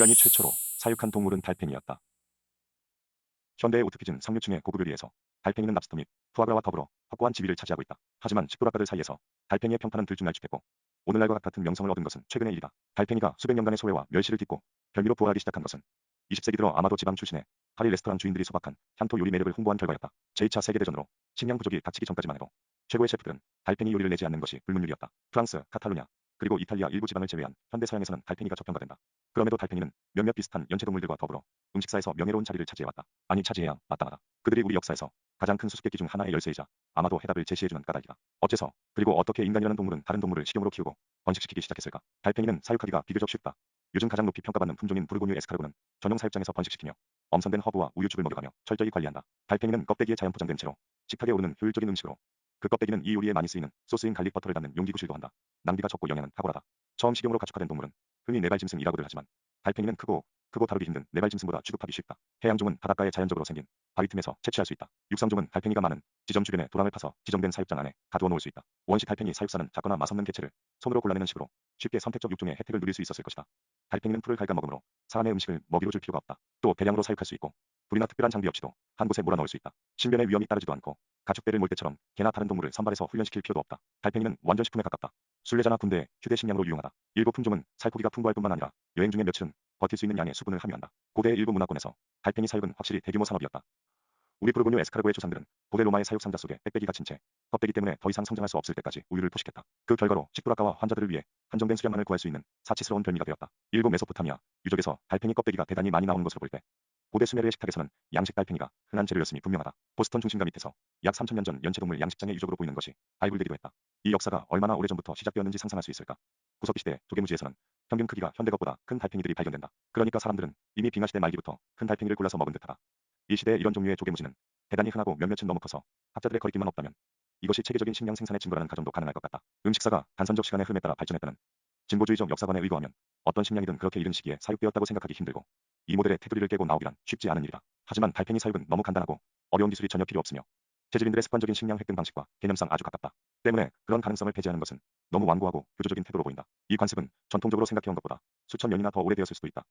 인간이 최초로 사육한 동물은 달팽이였다. 현대의 오트키즘 상류층의 고급 요리에서 달팽이는 랍스터 및 푸아그라와 더불어 확고한 지위를 차지하고 있다. 하지만 식도락가들 사이에서 달팽이의 평판은 들쭉날쭉했고 오늘날과 같은 명성을 얻은 것은 최근의 일이다. 달팽이가 수백 년간의 소외와 멸시를 딛고 별미로 부활하기 시작한 것은 20세기 들어 아마도 지방 출신의 파리 레스토랑 주인들이 소박한 향토 요리 매력을 홍보한 결과였다. 제2차 세계대전으로 식량 부족이 닥치기 전까지만 해도 최고의 셰프들은 달팽이 요리를 내지 않는 것이 불문율이었다. 프랑스, 카탈루냐, 그리고 이탈리아 일부 지방을 제외한 현대 서양에서는 달팽이가 저평가된다. 그럼에도 달팽이는 몇몇 비슷한 연체동물들과 더불어 음식사에서 명예로운 자리를 차지해왔다. 아니 차지해야 마땅하다. 그들이 우리 역사에서 가장 큰 수수께끼 중 하나의 열쇠이자 아마도 해답을 제시해주는 까닭이다. 어째서 그리고 어떻게 인간이라는 동물은 다른 동물을 식용으로 키우고 번식시키기 시작했을까? 달팽이는 사육하기가 비교적 쉽다. 요즘 가장 높이 평가받는 품종인 부르고뉴 에스카르고는 전용 사육장에서 번식시키며 엄선된 허브와 우유죽을 먹여가며 철저히 관리한다. 달팽이는 껍데기에 자연 포장된 채로 식탁에 오르는 효율적인 음식으로 그 껍데기는 이 요리에 많이 쓰이는 소스인 갈릭 버터를 담는 용기 구실도 한다. 낭비가 적고 영양은 탁월하다. 처음 식용으로 가축화된 동물은 흔히 네발짐승이라고들 하지만 달팽이는 크고 다루기 힘든 네발짐승보다 취급하기 쉽다. 해양종은 바닷가에 자연적으로 생긴 바위 틈에서 채취할 수 있다. 육상종은 달팽이가 많은 지점 주변에 도랑을 파서 지정된 사육장 안에 가두어 놓을 수 있다. 원시 달팽이 사육사는 작거나 맛없는 개체를 손으로 골라내는 식으로 쉽게 선택적 육종의 혜택을 누릴 수 있었을 것이다. 달팽이는 풀을 갉아먹으므로 사람의 음식을 먹이로 줄 필요가 없다. 또 대량으로 사육할 수 있고 불이나 특별한 장비 없이도 한 곳에 몰아넣을 수 있다. 신변의 위험이 따르지도 않고 가축대를 몰 때처럼 개나 다른 동물을 선발해서 훈련시킬 필요도 없다. 달팽이는 완전 식품에 가깝다. 순례자나 군대, 휴대 식량으로 유용하다. 일부 품종은 살코기가 풍부할 뿐만 아니라 여행 중에 며칠은 버틸 수 있는 양의 수분을 함유한다. 고대의 일부 문화권에서 달팽이 사육은 확실히 대규모 산업이었다. 우리 부르고뉴 에스카르고의 조상들은 고대 로마의 사육 상자 속에 빽빽이가 친 채 껍데기 때문에 더 이상 성장할 수 없을 때까지 우유를 포식했다. 그 결과로 식도락가와 환자들을 위해 한정된 수량만을 구할 수 있는 사치스러운 별미가 되었다. 일부 메소포타미아 유적에서 달팽이 껍데기가 대단히 많이 나오는 것으로 볼 때 고대 수메르의 식탁에서는 양식 달팽이가 흔한 재료였음이 분명하다. 보스턴 중심가 밑에서 약 3000년 전 연체동물 양식장의 유적으로 보이는 것이 발굴되기도 했다. 이 역사가 얼마나 오래전부터 시작되었는지 상상할 수 있을까? 구석기 시대 조개무지에서는 평균 크기가 현대 것보다 큰 달팽이들이 발견된다. 그러니까 사람들은 이미 빙하시대 말기부터 큰 달팽이를 골라서 먹은 듯하다. 이 시대에 이런 종류의 조개무지는 대단히 흔하고 몇몇은 너무 커서 학자들의 거리낌만 없다면 이것이 체계적인 식량 생산의 증거라는 가정도 가능할 것 같다. 음식사가 단선적 시간의 흐름에 따라 발전했다는 진보주의적 역사관에 의거하면 어떤 식량이든 그렇게 이른 시기에 사육되었다고 생각하기 힘들고 이 모델의 테두리를 깨고 나오기란 쉽지 않은 일이다. 하지만 달팽이 사육은 너무 간단하고 어려운 기술이 전혀 필요 없으며 체질인들의 습관적인 식량 획득 방식과 개념상 아주 가깝다. 때문에 그런 가능성을 배제하는 것은 너무 완고하고 교조적인 태도로 보인다. 이 관습은 전통적으로 생각해온 것보다 수천 년이나 더 오래되었을 수도 있다.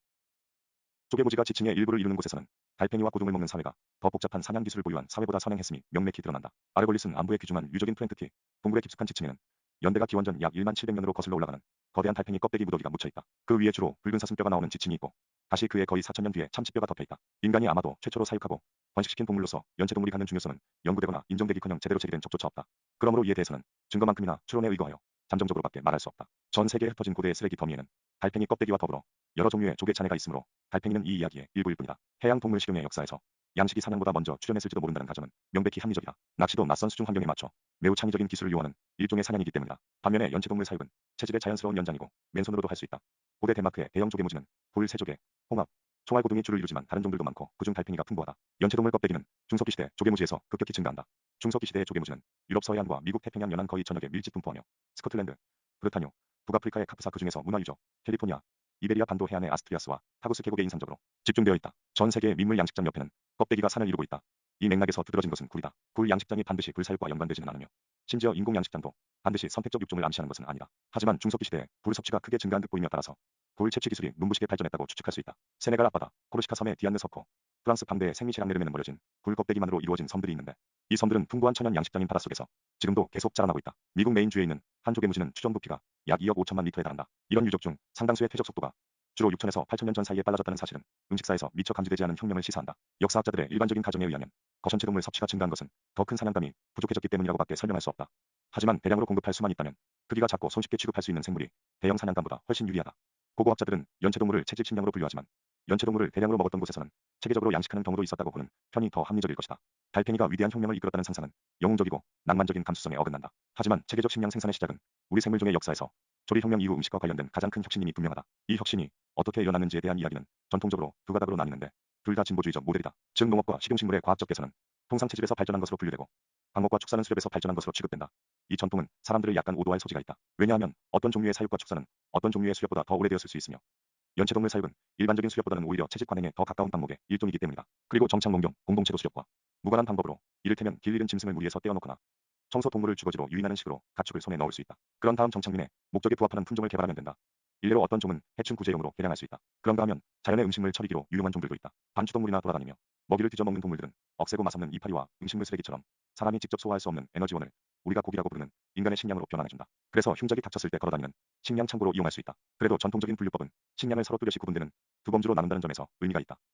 쪼개무지가 지층의 일부를 이루는 곳에서는 달팽이와 고둥을 먹는 사회가 더 복잡한 사냥 기술을 보유한 사회보다 선행했음이 명백히 드러난다. 아르골리스는 안부에 귀중한 유적인 프랭크티, 동굴에 깊숙한 지층에는 연대가 기원전 약 1만 700년으로 거슬러 올라가는 거대한 달팽이 껍데기 무더기가 묻혀있다. 그 위에 주로 붉은 사슴뼈가 나오는 지층이 있고 다시 그의 거의 4000년 뒤에 참치뼈가 덮여있다. 인간이 아마도 최초로 사육하고 번식시킨 동물로서 연체동물이 갖는 중요성은 연구되거나 인정되기커녕 제대로 제기된 적조차 없다. 그러므로 이에 대해서는 증거만큼이나 추론에 의거하여 잠정적으로밖에 말할 수 없다. 전 세계에 흩어진 고대의 쓰레기 더미에는 달팽이 껍데기와 더불어 여러 종류의 조개 잔해가 있으므로 달팽이는 이 이야기의 일부일 뿐이다. 해양 동물 식용의 역사에서 양식이 사냥보다 먼저 출현했을지도 모른다는 가정은 명백히 합리적이다. 낚시도 낯선 수중 환경에 맞춰 매우 창의적인 기술을 요하는 일종의 사냥이기 때문이다. 반면에 연체동물 사육은 체질의 자연스러운 연장이고 맨손으로도 할 수 있다. 고대 덴마크의 대형 조개무지는 굴, 새조개, 홍합, 총알고 등이 주를 이루지만 다른 종들도 많고 그중 달팽이가 풍부하다. 연체동물 껍데기는 중석기 시대 조개무지에서 급격히 증가한다. 중석기 시대의 조개무지는 유럽 서해안과 미국 태평양 연안 거의 전역에 밀집 분포하며 스코틀랜드, 브르타뉴, 북아프리카의 카프사 그중에서 문화유적, 캘리포니아, 이베리아 반도 해안의 아스트리아스와 타구스 계곡에 인상적으로 집중되어 있다. 전 세계의 민물 양식장 옆에는 껍데기가 산을 이루고 있다. 이 맥락에서 두드러진 것은 굴이다. 굴 양식장이 반드시 불사육과 연관되지는 않으며 심지어 인공 양식장도 반드시 선택적 육종을 암시하는 것은 아니다. 하지만 중석기 시대에 굴 섭취가 크게 증가한 듯 보이며 따라서 굴 채취 기술이 눈부시게 발전했다고 추측할 수 있다. 세네갈 앞바다, 코르시카 섬의 디안느 석호, 프랑스 방대의 생미실 앙네르메는 멀어진 굴 껍데기만으로 이루어진 섬들이 있는데 이 섬들은 풍부한 천연 양식장인 바닷속에서 지금도 계속 자라나고 있다. 미국 메인주에 있는 한 조개무지는 추정 부피가 약 2억 5천만 리터에 달한다. 이런 유적 중 상당수의 퇴적 속도가 주로 6천에서 8천년 전 사이에 빨라졌다는 사실은 음식사에서 미처 감지되지 않은 혁명을 시사한다. 역사학자들의 일반적인 가정에 의하면 거천체동물 섭취가 증가한 것은 더 큰 사냥감이 부족해졌기 때문이라고밖에 설명할 수 없다. 하지만 대량으로 공급할 수만 있다면 크기가 작고 손쉽게 취급할 수 있는 생물이 대형 사냥감보다 훨씬 유리하다. 고고학자들은 연체동물을 체질 식량으로 분류하지만 연체동물을 대량으로 먹었던 곳에서는 체계적으로 양식하는 경우도 있었다고 보는 편이 더 합리적일 것이다. 달팽이가 위대한 혁명을 이끌었다는 상상은 영웅적이고 낭만적인 감수성에 어긋난다. 하지만 체계적 식량 생산의 시작은 우리 생물종의 역사에서 조리혁명 이후 음식과 관련된 가장 큰 혁신임이 분명하다. 이 혁신이 어떻게 일어났는지에 대한 이야기는 전통적으로 두 가닥으로 나뉘는데 둘 다 진보주의적 모델이다. 즉 농업과 식용식물의 과학적 개선은 통상 체질에서 발전한 것으로 분류되고 방목과 축사는 수렵에서 발전한 것으로 취급된다. 이 전통은 사람들을 약간 오도할 소지가 있다. 왜냐하면 어떤 종류의 사육과 축사는 어떤 종류의 수렵보다 더 오래되었을 수 있으며 연체동물 사육은 일반적인 수렵보다는 오히려 채집 관행에 더 가까운 방목의 일종이기 때문이다. 그리고 정착농경, 공동체도 수렵과 무관한 방법으로 이를테면 길 잃은 짐승을 무리해서 떼어놓거나 청소 동물을 주거지로 유인하는 식으로 가축을 손에 넣을 수 있다. 그런 다음 정착민의 목적에 부합하는 품종을 개발하면 된다. 일례로 어떤 종은 해충 구제용으로 개량할 수 있다. 그런가 하면 자연의 음식물 처리기로 유용한 종들도 있다. 반추동물이나 돌아다니며 먹이를 뒤져먹는 동물들은 억세고 맛없는 이파리와 음식물 쓰레기처럼 사람이 직접 소화할 수 없는 에너지원을 우리가 고기라고 부르는 인간의 식량으로 변환해준다. 그래서 흉작이 닥쳤을 때 걸어다니는 식량 창고로 이용할 수 있다. 그래도 전통적인 분류법은 식량을 서로 뚜렷이 구분되는 두 범주로 나눈다는 점에서 의미가 있다.